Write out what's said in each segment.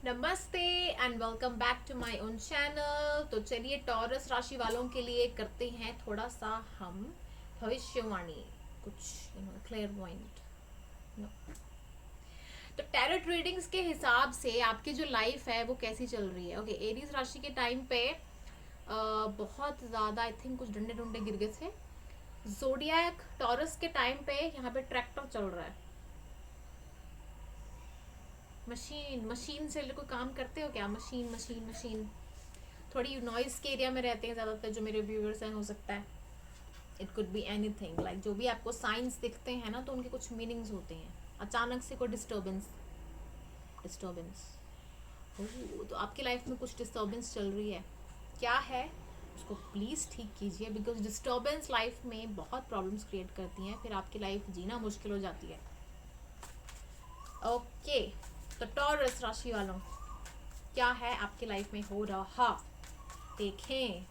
नमस्ते and welcome back to my own channel. तो चलिए टॉरस राशि वालों के लिए करते हैं थोड़ा सा हम भविष्यवाणी, कुछ क्लियर पॉइंट। तो टैरोट रीडिंग्स के हिसाब से आपकी जो लाइफ है वो कैसी चल रही है। ओके, एरीज राशि के टाइम पे बहुत ज़्यादा आई थिंक कुछ डंडे डुंडे गिर गए थे। जोडियक टॉरस के टाइम पे यहाँ पे ट्रैक्टर चल रहा है। मशीन मशीन से कोई काम करते हो क्या? Machine machine machine. थोड़ी नॉइस के एरिया में रहते हैं ज़्यादातर जो मेरे व्यूअर्स हैं, हो सकता है। It could be anything, like जो भी आपको साइंस दिखते हैं ना, तो उनके कुछ मीनिंग्स होते हैं। अचानक से कोई डिस्टर्बेंस डिस्टर्बेंस तो आपकी लाइफ में कुछ डिस्टर्बेंस चल रही है। क्या है उसको प्लीज़ ठीक कीजिए, बिकॉज डिस्टर्बेंस लाइफ में बहुत प्रॉब्लम्स क्रिएट करती हैं, फिर आपकी लाइफ जीना मुश्किल हो जाती है। ओके, तो टॉरस राशि वालों, क्या है आपकी लाइफ में हो रहा, देखें।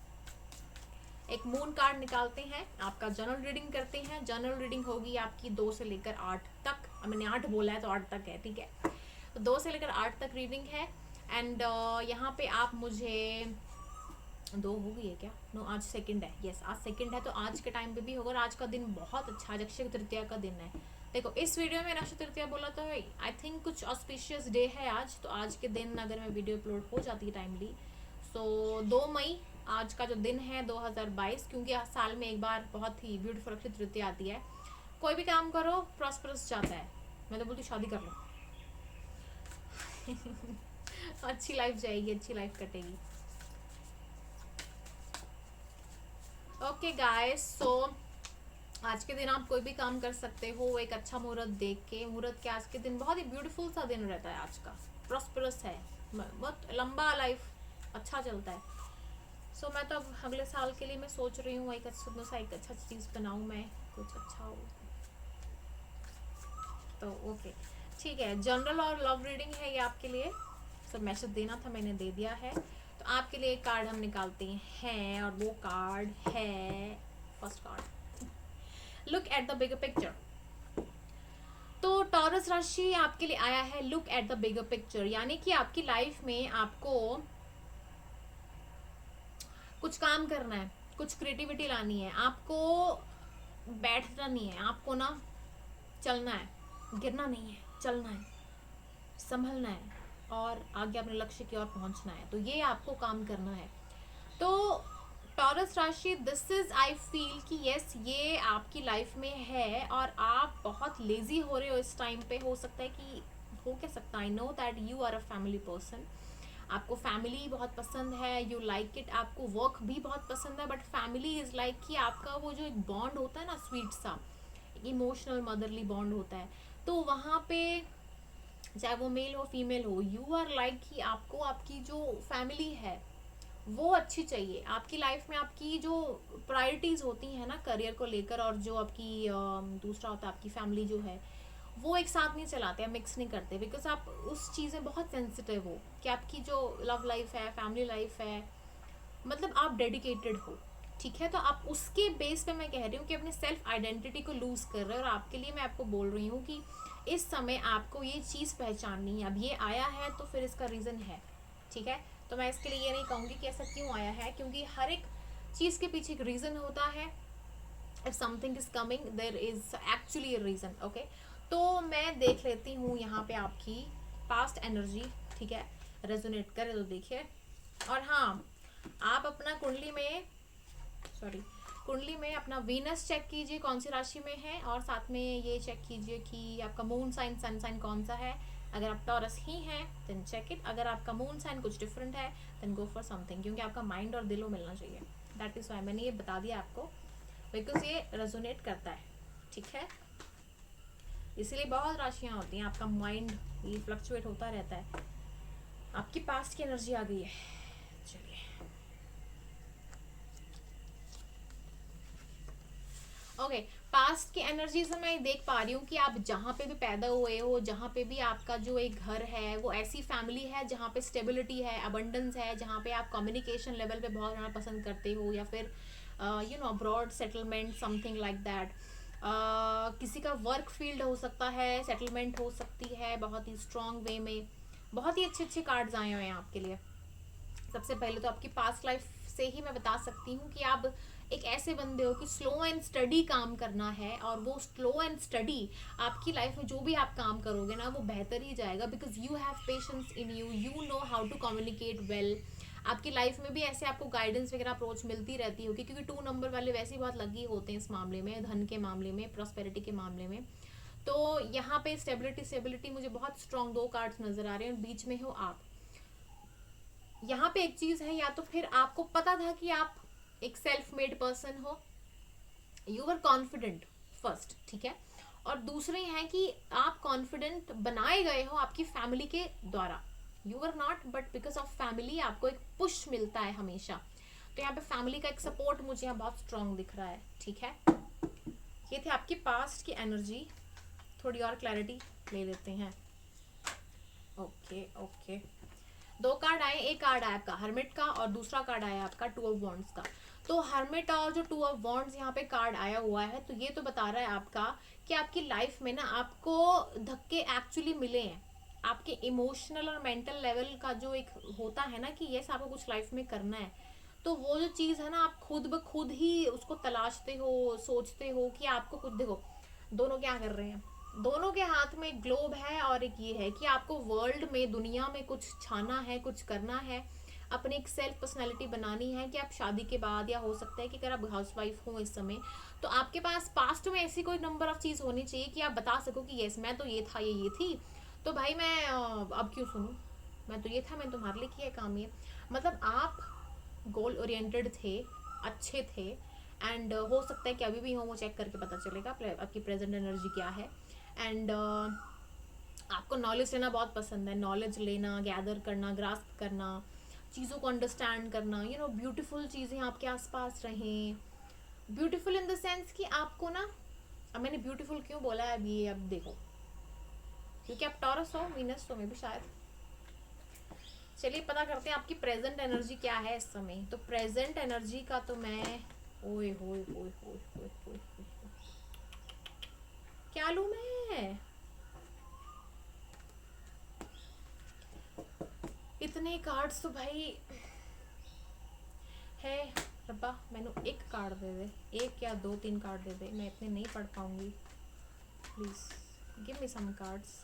एक मून कार्ड निकालते हैं, आपका जनरल रीडिंग करते हैं। जनरल रीडिंग होगी आपकी 2 से लेकर 8 तक। मैंने 8 बोला है तो 8 तक है, ठीक है। तो 2 से लेकर 8 तक रीडिंग है। एंड यहाँ पे आप मुझे 2 हो गई है क्या? नो, आज सेकंड है। यस, आज सेकंड है, तो आज के टाइम पे भी होगा। और आज का दिन बहुत अच्छा, आज अक्षय तृतीया का दिन है। देखो, इस वीडियो में अक्षय तृतीया बोला तो आई थिंक कुछ ऑस्पिशियस डे है आज। तो आज के दिन अगर मैं वीडियो अपलोड हो जाती है टाइमली, सो 2 मई आज का जो दिन है 2022, क्योंकि साल में एक बार बहुत ही ब्यूटीफुल अक्षय तृतीया आती है। कोई भी काम करो प्रॉस्परस जाता है। मैं तो बोलती शादी कर लो। अच्छी लाइफ जाएगी, अच्छी लाइफ कटेगी। ओके गाइस, सो आज के दिन आप कोई भी काम कर सकते हो एक अच्छा मुहूर्त देख के। मुहूर्त के आज के दिन बहुत ही ब्यूटीफुल सा दिन रहता है आज का, प्रॉस्परस है, बहुत लंबा लाइफ अच्छा चलता है। सो मैं तो अब अगले साल के लिए मैं सोच रही हूँ एक अच्छा चीज़ बनाऊँ, मैं कुछ अच्छा हो तो। ओके, ठीक है। जनरल और लव रीडिंग है ये आपके लिए। सब मैसेज देना था, मैंने दे दिया है। तो आपके लिए एक कार्ड हम निकालते हैं, और वो कार्ड है first card, look at the bigger picture. तो टॉरस राशि आपके लिए आया है look at the bigger picture, यानी कि आपकी लाइफ में आपको कुछ काम करना है, कुछ क्रिएटिविटी लानी है। आपको बैठना नहीं है, आपको ना चलना है, गिरना नहीं है, चलना है, संभलना है, और आगे अपने लक्ष्य की ओर पहुंचना है। तो ये आपको काम करना है। तो टॉरस राशि, दिस इज आई फील कि यस, ये आपकी लाइफ में है, और आप बहुत लेजी हो रहे हो इस टाइम पे। हो सकता है कि हो क्या सकता है, I know that you are a family person. आपको फैमिली बहुत पसंद है, यू लाइक इट। आपको वर्क भी बहुत पसंद है, बट फैमिली इज लाइक कि आपका वो जो एक बॉन्ड होता है ना, स्वीट सा इमोशनल मदरली बॉन्ड होता है। तो वहाँ पे चाहे वो मेल हो फीमेल हो, यू आर लाइक कि आपको आपकी जो फैमिली है वो अच्छी चाहिए। आपकी लाइफ में आपकी जो प्रायोरिटीज़ होती हैं ना करियर को लेकर, और जो आपकी दूसरा होता है आपकी फैमिली जो है, वो एक साथ नहीं चलाते हैं, मिक्स नहीं करते, बिकॉज आप उस चीज़ें बहुत सेंसिटिव हो कि आपकी जो लव लाइफ है, फैमिली लाइफ है, मतलब आप डेडिकेटेड हो, ठीक है। तो आप उसके बेस पे मैं कह रही हूँ कि अपने सेल्फ आइडेंटिटी को लूज कर रहे हो, और आपके लिए मैं आपको बोल रही हूँ कि इस समय आपको ये चीज़ पहचाननी है। अब ये आया है तो फिर इसका रीज़न है, ठीक है। तो मैं इसके लिए ये नहीं कहूँगी कि ऐसा क्यों आया है, क्योंकि हर एक चीज़ के पीछे एक रीज़न होता है। If something is coming there is actually a reason. Okay, तो मैं देख लेती हूँ यहाँ पे आपकी पास्ट एनर्जी, ठीक है, रेजोनेट करे तो देखिए। और हाँ, आप अपना कुंडली में, सॉरी, कुंडली में अपना वीनस चेक कीजिए कौन सी राशि में है, और साथ में ये चेक कीजिए कि आपका मून साइन सन साइन कौन सा है। अगर आप टॉरस ही हैं देन चेक इट। अगर आपका मून साइन कुछ डिफरेंट है देन गो फॉर समथिंग, क्योंकि आपका माइंड और दिलो मिलना चाहिए। दैट इज़ वाई मैंने ये बता दिया आपको, बिकॉज ये रेजोनेट करता है, ठीक है। इसलिए बहुत राशियाँ होती हैं, आपका माइंड ये फ्लक्चुएट होता रहता है। आपकी पास्ट की एनर्जी आ गई है, चलिए। ओके, पास्ट की एनर्जी से मैं देख पा रही हूँ कि आप जहाँ पे भी पैदा हुए हो, जहाँ पे भी आपका जो एक घर है, वो ऐसी फैमिली है जहाँ पे स्टेबिलिटी है, अबंडेंस है, जहाँ पे आप कम्युनिकेशन लेवल पे बहुत रहना पसंद करते हो, या फिर you know abroad settlement, something like that. किसी का वर्क फील्ड हो सकता है, सेटलमेंट हो सकती है बहुत ही स्ट्रॉन्ग वे में, बहुत ही अच्छे अच्छे कार्ड्स आए हुए हैं आपके लिए। सबसे पहले तो आपकी पास्ट लाइफ से ही मैं बता सकती हूँ कि आप एक ऐसे बंदे हो कि स्लो एंड स्टडी काम करना है, और वो स्लो एंड स्टडी आपकी लाइफ में जो भी आप काम करोगे ना वो बेहतर ही जाएगा, because you have patience in you, you know how to communicate well. आपकी लाइफ में भी ऐसे आपको गाइडेंस वगैरह अप्रोच मिलती रहती होगी, क्योंकि 2 नंबर वाले वैसे ही बहुत लगी होते हैं इस मामले में, धन के मामले में, प्रॉस्पेरिटी के मामले में। तो यहाँ पे स्टेबिलिटी स्टेबिलिटी मुझे बहुत स्ट्रॉन्ग 2 कार्ड्स नजर आ रहे हैं, बीच में हो आप। यहाँ पे एक चीज है, या तो फिर आपको पता था कि आप एक सेल्फ मेड पर्सन हो, यू आर कॉन्फिडेंट फर्स्ट, ठीक है, और दूसरे है कि आप कॉन्फिडेंट बनाए गए हो आपकी फैमिली के द्वारा। You are not, but because of family आपको एक पुश मिलता है हमेशा। तो यहाँ पे फैमिली का एक सपोर्ट मुझे यहाँ बहुत स्ट्रांग दिख रहा है, ठीक है। ये थे आपकी पास्ट की एनर्जी। थोड़ी और क्लैरिटी ले लेते हैं। ओके ओके, 2 कार्ड आए, एक कार्ड आया आपका हर्मिट का और दूसरा कार्ड आया आपका 2 ऑफ वॉन्ड्स का। तो हर्मिट और जो 2 ऑफ वॉन्ड्स यहाँ पे कार्ड आया हुआ है, तो ये तो बता रहा है आपका कि आपकी लाइफ में ना आपको धक्के एक्चुअली मिले हैं। आपके इमोशनल और मेंटल लेवल का जो एक होता है ना कि यस आपको कुछ लाइफ में करना है, तो वो जो चीज़ है ना आप खुद ब खुद ही उसको तलाशते हो, सोचते हो कि आपको कुछ। देखो दोनों क्या कर रहे हैं, दोनों के हाथ में एक ग्लोब है और एक ये है कि आपको वर्ल्ड में, दुनिया में कुछ छाना है, कुछ करना है, अपनी एक सेल्फ पर्सनैलिटी बनानी है। कि आप शादी के बाद, या हो सकता है कि अगर आप हाउस वाइफ हो इस समय, तो आपके पास पास्ट में ऐसी कोई नंबर ऑफ चीज़ होनी चाहिए कि आप बता सको कि यस मैं तो ये था, ये थी, तो भाई मैं अब क्यों सुनूं, मैं तो ये था, मैं तुम्हारे लिए किया काम ये। मतलब आप गोल ओरिएंटेड थे, अच्छे थे, एंड हो सकता है कि अभी भी हो, वो चेक करके पता चलेगा आपकी प्रेजेंट एनर्जी क्या है। एंड आपको नॉलेज लेना बहुत पसंद है, नॉलेज लेना, गैदर करना, ग्रास्प करना, चीज़ों को अंडरस्टैंड करना, यू नो ब्यूटीफुल चीज़ें आपके आसपास रहें। ब्यूटीफुल इन द सेंस कि आपको ना, अब मैंने ब्यूटीफुल क्यों बोला है अब ये, अब देखो, क्योंकि आप टॉरस हो, वीनस हो, में भी शायद। चलिए पता करते हैं आपकी प्रेजेंट एनर्जी क्या है इस समय। तो प्रेजेंट एनर्जी का तो मैं, ओए होए होए होए होए होए, क्या लूं मैं, इतने कार्ड्स तो भाई है। रब्बा मैंने एक कार्ड दे दे, एक या 2-3 कार्ड दे दे, मैं इतने नहीं पढ़ पाऊंगी, please give me some cards.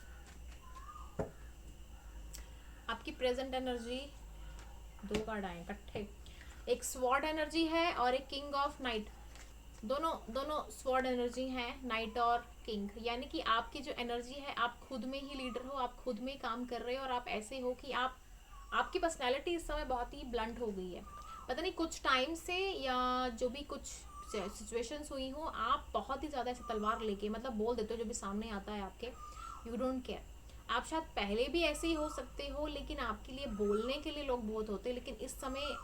आपकी प्रेजेंट एनर्जी, 2 कार्ड आए इकट्ठे, एक स्वॉर्ड एनर्जी है और एक किंग ऑफ नाइट। दोनों स्वॉर्ड एनर्जी है, नाइट और किंग, यानी कि आपकी जो एनर्जी है, आप खुद में ही लीडर हो, आप खुद में काम कर रहे हो, और आप ऐसे हो कि आपकी पर्सनैलिटी इस समय बहुत ही ब्लंट हो गई है। पता नहीं कुछ टाइम से, या जो भी कुछ सिचुएशंस हुई हो, आप बहुत ही ज़्यादा ऐसे तलवार लेके मतलब बोल देते हो जो भी सामने आता है आपके, यू डोंट केयर। आप शायद पहले भी ऐसे ही हो सकते हो, लेकिन आपके लिए बोलने के लिए लोग बहुत होते हैं, लेकिन इस समय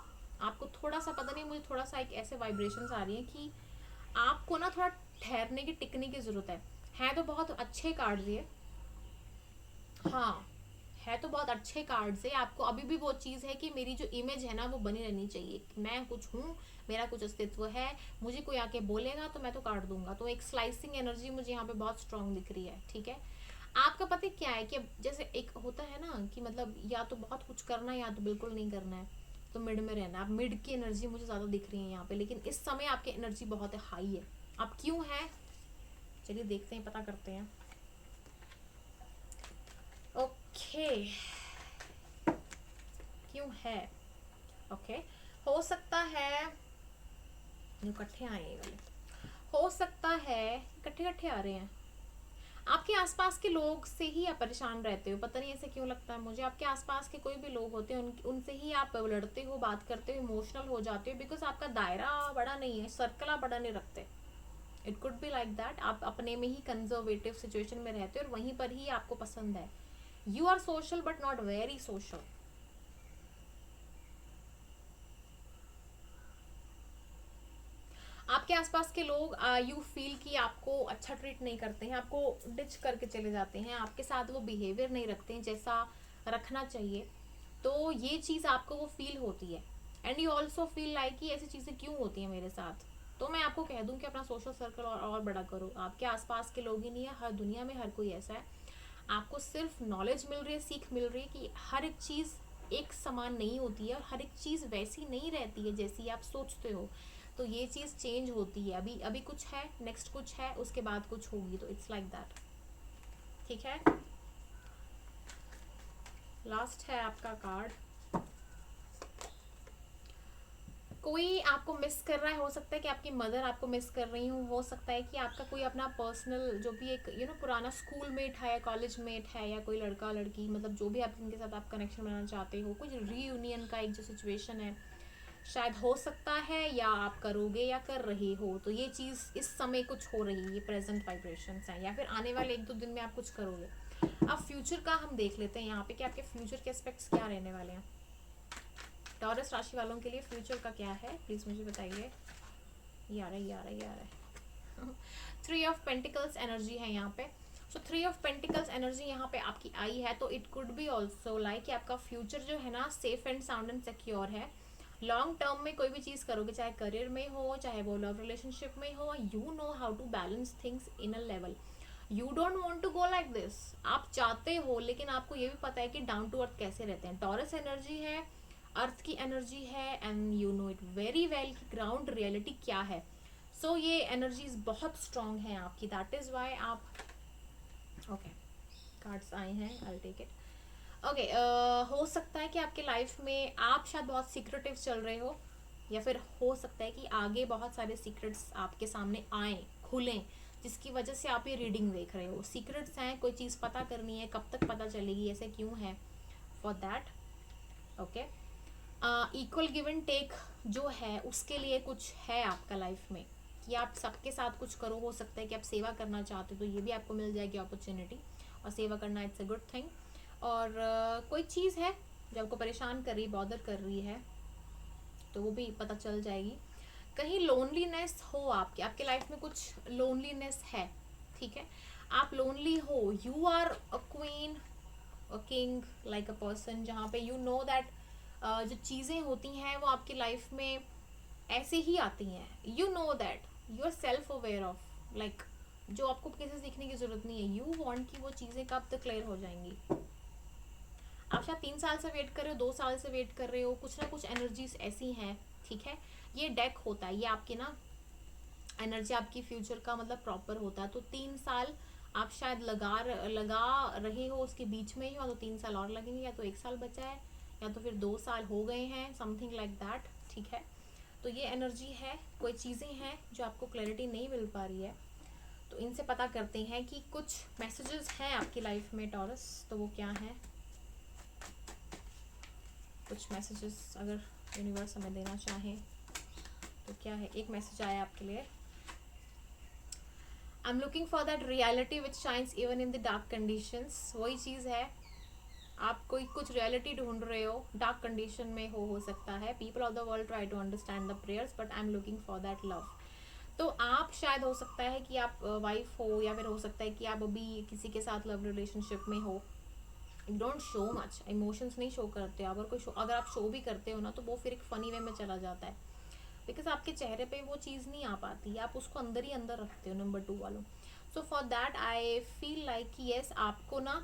आपको थोड़ा सा, पता नहीं मुझे थोड़ा सा एक ऐसे वाइब्रेशंस आ रही हैं कि आपको ना थोड़ा ठहरने की, टिकने की ज़रूरत है तो बहुत अच्छे कार्ड्स ये, हाँ है तो बहुत अच्छे कार्ड्स है। आपको अभी भी वो चीज़ है कि मेरी जो इमेज है ना वो बनी रहनी चाहिए, मैं कुछ हूँ, मेरा कुछ अस्तित्व है, मुझे कोई आके बोलेगा तो मैं तो काट दूंगा। तो एक स्लाइसिंग एनर्जी मुझे यहाँ पे बहुत स्ट्रांग दिख रही है, ठीक है। आपका पता क्या है कि जैसे एक होता है ना कि मतलब या तो बहुत कुछ करना है या तो बिल्कुल नहीं करना है, तो मिड में रहना। आप मिड की एनर्जी मुझे ज़्यादा दिख रही है यहाँ पे, लेकिन इस समय आपकी एनर्जी बहुत हाई है। आप क्यों है, चलिए देखते हैं, पता करते हैं। ओके, क्यों है, ओके, हो सकता है इकट्ठे आए ये वाले, हो सकता है इकट्ठे इकट्ठे आ रहे हैं। आपके आसपास के लोग से ही आप परेशान रहते हो, पता नहीं ऐसे क्यों लगता है मुझे। आपके आसपास के कोई भी लोग होते हैं उनसे ही आप लड़ते हो, बात करते हो, इमोशनल हो जाते हो, बिकॉज आपका दायरा बड़ा नहीं है, सर्कल आप बड़ा नहीं रखते। It could be like that, आप अपने में ही कंजर्वेटिव सिचुएशन में रहते हो और वहीं पर ही आपको पसंद है। You are social but not very social. आपके आसपास के लोग यू फील कि आपको अच्छा ट्रीट नहीं करते हैं, आपको डिच करके चले जाते हैं, आपके साथ वो बिहेवियर नहीं रखते हैं जैसा रखना चाहिए। तो ये चीज़ आपको वो फील होती है, and you also feel like कि ऐसी चीज़ें क्यों होती हैं मेरे साथ। तो मैं आपको कह दूं कि अपना सोशल सर्कल और बड़ा करो। आपके आसपास के लोग ही नहीं है, हर दुनिया में हर कोई ऐसा है। आपको सिर्फ नॉलेज मिल रही है, सीख मिल रही है कि हर एक चीज़ एक समान नहीं होती है और हर एक चीज़ वैसी नहीं रहती है जैसी आप सोचते हो। तो ये चीज़ चेंज होती है, अभी अभी कुछ है, नेक्स्ट कुछ है, उसके बाद कुछ होगी, तो इट्स लाइक दैट। ठीक है, लास्ट है आपका कार्ड। कोई आपको मिस कर रहा है, हो सकता है कि आपकी मदर आपको मिस कर रही हो सकता है कि आपका कोई अपना पर्सनल जो भी एक पुराना स्कूल मेट है, कॉलेज मेट है, या कोई लड़का लड़की, मतलब जो भी आप जिनके साथ आप कनेक्शन बनाना चाहते हो, कुछ रीयूनियन का एक जो सिचुएशन है शायद हो सकता है, या आप करोगे या कर रहे हो। तो ये चीज़ इस समय कुछ हो रही है, ये प्रेजेंट वाइब्रेशंस हैं, या फिर आने वाले 1-2 दिन में आप कुछ करोगे। अब फ्यूचर का हम देख लेते हैं यहाँ पे कि आपके फ्यूचर के एस्पेक्ट्स क्या रहने वाले हैं। टॉरस राशि वालों के लिए फ्यूचर का क्या है, प्लीज़ मुझे बताइए। ये आ रहा है 3 ऑफ पेंटिकल्स एनर्जी है यहाँ पे। सो 3 ऑफ पेंटिकल्स एनर्जी यहाँ पे आपकी आई है, तो it could be also like कि आपका फ्यूचर जो है ना safe and sound and secure है। लॉन्ग टर्म में कोई भी चीज़ करोगे, चाहे करियर में हो, चाहे वो लव रिलेशनशिप में हो, you know how to balance things in a level. You don't want to go like this, आप चाहते हो, लेकिन आपको ये भी पता है कि डाउन टू अर्थ कैसे रहते हैं। टॉरस एनर्जी है, अर्थ की एनर्जी है, and you know it very well कि ग्राउंड रियलिटी क्या है। सो ये एनर्जीज बहुत स्ट्रांग है आपकी, दैट इज वाई आप ओके कार्ड्स आए हैं, आई टेक इट। ओके, हो सकता है कि आपके लाइफ में आप शायद बहुत सीक्रेटिव चल रहे हो, या फिर हो सकता है कि आगे बहुत सारे सीक्रेट्स आपके सामने आए, खुलें, जिसकी वजह से आप ये रीडिंग देख रहे हो। सीक्रेट्स हैं, कोई चीज़ पता करनी है, कब तक पता चलेगी, ऐसे क्यों है, for that. Okay, equal give and take जो है उसके लिए कुछ है आपका लाइफ में कि आप सबके साथ कुछ करो। हो सकता है कि आप सेवा करना चाहते हो, तो ये भी आपको मिल जाएगी अपॉर्चुनिटी, और सेवा करना इट्स अ गुड थिंग। और कोई चीज़ है जो आपको परेशान कर रही, बॉदर कर रही है, तो वो भी पता चल जाएगी। कहीं लोनलीनेस हो आपके आपके लाइफ में, कुछ लोनलीनेस है, ठीक है, आप लोनली हो, you are a queen, a king, like a person, जहाँ पे यू नो दैट जो चीज़ें होती हैं वो आपकी लाइफ में ऐसे ही आती हैं। You know that, you are self aware of, like जो आपको किसी से सीखने की जरूरत नहीं है। यू वांट कि वो चीज़ें कब तक क्लियर हो जाएंगी। आप शायद 3 साल से वेट कर रहे हो, 2 साल से वेट कर रहे हो, कुछ ना कुछ एनर्जीज ऐसी हैं, ठीक है। ये डेक होता है, ये आपकी ना एनर्जी आपकी फ्यूचर का मतलब प्रॉपर होता है। तो 3 साल आप शायद लगा रहे हो, उसके बीच में ही हो, तो 3 साल और लगेंगे, या तो 1 साल बचा है, या तो फिर 2 साल हो गए हैं, समथिंग लाइक दैट, ठीक है। तो ये एनर्जी है, कोई चीज़ें हैं जो आपको क्लैरिटी नहीं मिल पा रही है, तो इनसे पता करते हैं कि कुछ मैसेजेस हैं आपकी लाइफ में टॉरस, तो वो क्या है। कुछ मैसेजेस अगर यूनिवर्स हमें देना चाहे तो क्या है। एक मैसेज आया आपके लिए, आई am looking for that reality which shines even in the dark conditions. वही चीज़ है, आप कोई कुछ रियलिटी ढूंढ रहे हो, डार्क कंडीशन में हो सकता है। People of the world try to understand the prayers, but I am looking for that love. तो आप शायद, हो सकता है कि आप वाइफ हो, या फिर हो सकता है कि आप अभी किसी के साथ लव रिलेशनशिप में हो। You don't show much emotions, नहीं शो करते हो। अगर आप शो भी करते हो ना, तो वो फिर एक फनी वे में चला जाता है, बिकॉज आपके चेहरे पे वो चीज़ नहीं आ पाती, आप उसको अंदर ही अंदर रखते हो, नंबर 2 वालों। So for that I feel like कि येस, आपको ना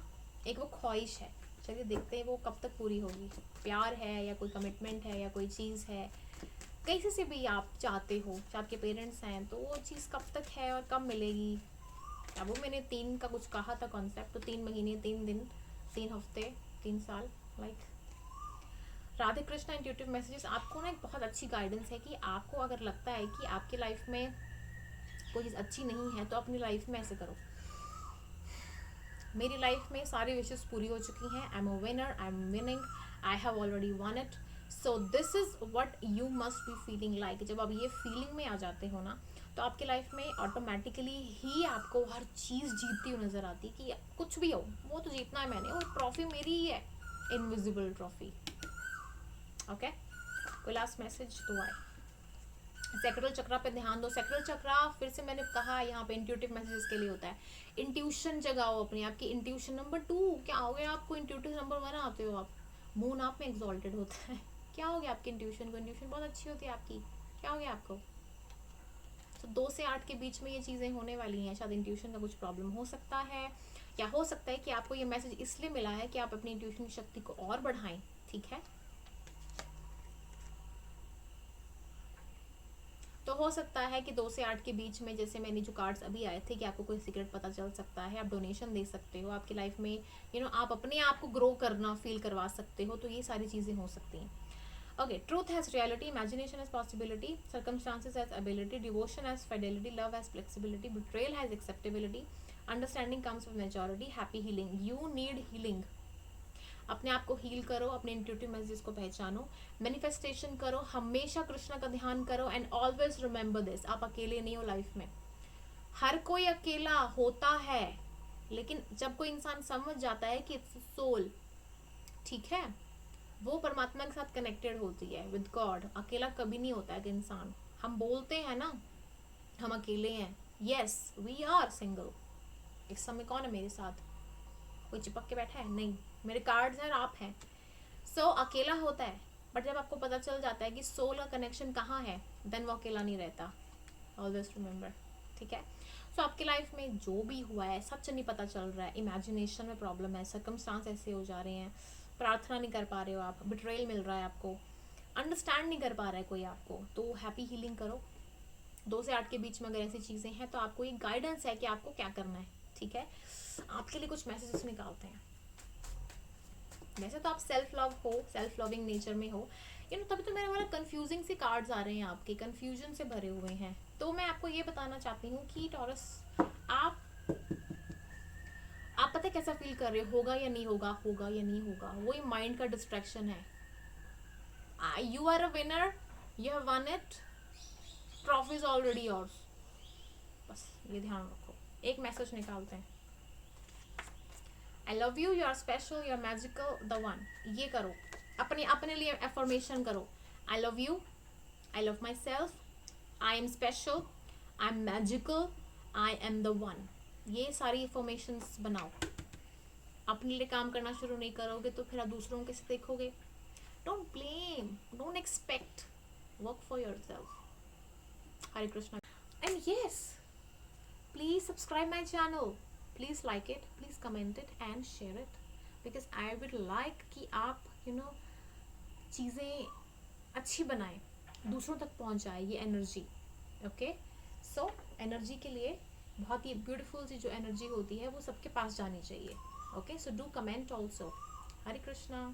एक वो ख्वाहिश है, चलिए देखते हैं वो कब तक पूरी होगी। प्यार है, या कोई कमिटमेंट है, या कोई चीज़ है, कैसे से भी आप चाहते हो, चाहे आपके पेरेंट्स हैं, तो वो चीज़ कब तक है और कब मिलेगी। अब वो मैंने 3 का कुछ कहा था कॉन्सेप्ट, तो 3 महीने, 3 दिन, 3 हफ्ते, 3 साल, like Radhe Krishna intuitive messages. आपको ना एक बहुत अच्छी गाइडेंस है कि आपको अगर लगता है कि आपकी लाइफ में कोई चीज़ अच्छी नहीं है, तो अपनी लाइफ में ऐसे करो। मेरी लाइफ में सारी विशेष पूरी हो चुकी हैं, I am a winner, I am winning, I have already one it, so this is what you must be feeling like. जब आप ये फीलिंग में आ जाते हो ना, तो आपकी लाइफ में ऑटोमेटिकली ही आपको हर चीज़ जीतती हुई नजर आती है कि कुछ भी हो, वो तो जीतना है मैंने, और ट्रॉफी मेरी ही है, इनविजिबल ट्रॉफी। ओके, कोई लास्ट मैसेज तो आए। सैक्रल चक्रा पे ध्यान दो। सैक्रल चक्रा, फिर से मैंने कहा, यहाँ पे इंट्यूटिव मैसेजेस के लिए होता है। इंट्यूशन जगाओ अपनी, आपकी इंट्यूशन। नंबर 2 क्या हो गया आपको, इंट्यूटिव नंबर 1 आते हो आप, मून आप में एग्जॉल्टेड होता है। क्या हो गया आपकी इंट्यूशन को, इंट्यूशन बहुत अच्छी होती है आपकी, क्या हो गया आपको। तो 2 से 8 के बीच में ये चीज़ें होने वाली हैं, शायद इंट्यूशन का कुछ प्रॉब्लम हो सकता है, या हो सकता है कि आपको ये मैसेज इसलिए मिला है कि आप अपनी इंट्यूशन की शक्ति को और बढ़ाएं, ठीक है। तो हो सकता है कि 2 से 8 के बीच में, जैसे मैंने जो कार्ड्स अभी आए थे, कि आपको कोई सीक्रेट पता चल सकता है, आप डोनेशन दे सकते हो, आपकी लाइफ में आप अपने आप को ग्रो करना फील करवा सकते हो, तो ये सारी चीज़ें हो सकती हैं। Okay, truth has reality, imagination has possibility, circumstances has ability, devotion has fidelity, love has flexibility, betrayal has acceptability, understanding comes with majority, happy healing. You need healing. अपने आप को हील करो, अपने इंट्यूटिव मैसेजेस को पहचानो, manifestation करो, हमेशा कृष्णा का ध्यान करो, एंड ऑलवेज रिमेंबर दिस, आप अकेले नहीं हो लाइफ में। हर कोई अकेला होता है, लेकिन जब कोई इंसान समझ जाता है कि इट्स सोल, ठीक है, वो परमात्मा के साथ कनेक्टेड होती है विद गॉड, अकेला कभी नहीं होता है कि इंसान। हम बोलते हैं ना हम अकेले हैं, यस वी आर सिंगल। इस समय कौन है मेरे साथ? कोई चिपक के बैठा है? नहीं, मेरे कार्ड्स हैं और आप हैं। सो अकेला होता है, बट जब आपको पता चल जाता है कि सोल का कनेक्शन कहाँ है, देन वो अकेला नहीं रहता। ऑलवेज रिमेंबर, ठीक है। सो आपकी लाइफ में जो भी हुआ है, सच नहीं पता चल रहा है, इमेजिनेशन में प्रॉब्लम है, सर्कमस्टांस ऐसे हो जा रहे हैं, प्रार्थना नहीं कर पा रहे हो आप, बिट्रेयल मिल रहा है आपको, अंडरस्टैंड नहीं कर पा रहा है कोई आपको, तो हैप्पी हीलिंग करो। 2 से 8 के बीच में अगर ऐसी चीज़ें हैं तो आपको एक गाइडेंस है कि आपको क्या करना है, ठीक है। आपके लिए कुछ मैसेजेस निकालते हैं। वैसे तो आप सेल्फ लव हो, सेल्फ लविंग नेचर में हो, तभी तो मेरे वाला कंफ्यूजिंग से कार्ड्स आ रहे हैं, आपके कंफ्यूजन से भरे हुए हैं। तो मैं आपको ये बताना चाहती हूँ कि टॉरस, आप पता है कैसा फील कर रहे हो, होगा या नहीं होगा, होगा या नहीं होगा, वही माइंड का डिस्ट्रैक्शन है। You are a winner, you have won it, trophy is already yours. बस ये ध्यान रखो। एक मैसेज निकालते हैं। I love you, you are special, you are magical, the one. ये करो, अपने लिए एफर्मेशन करो। I love you, I love myself, I am special, I am magical, I am the one. ये सारी एफर्मेशंस बनाओ। अपने लिए काम करना शुरू नहीं करोगे तो फिर आप दूसरों को कैसे देखोगे? Don't blame, don't expect, work for yourself. Hare Krishna. And yes, please subscribe my channel, please like it, please comment it and share it, because I would like कि आप चीज़ें अच्छी बनाएं, दूसरों तक पहुंचाए ये एनर्जी। ओके, सो एनर्जी के लिए बहुत ही ब्यूटीफुल सी जो एनर्जी होती है वो सबके पास जानी चाहिए। Okay, so do comment also. Hare Krishna.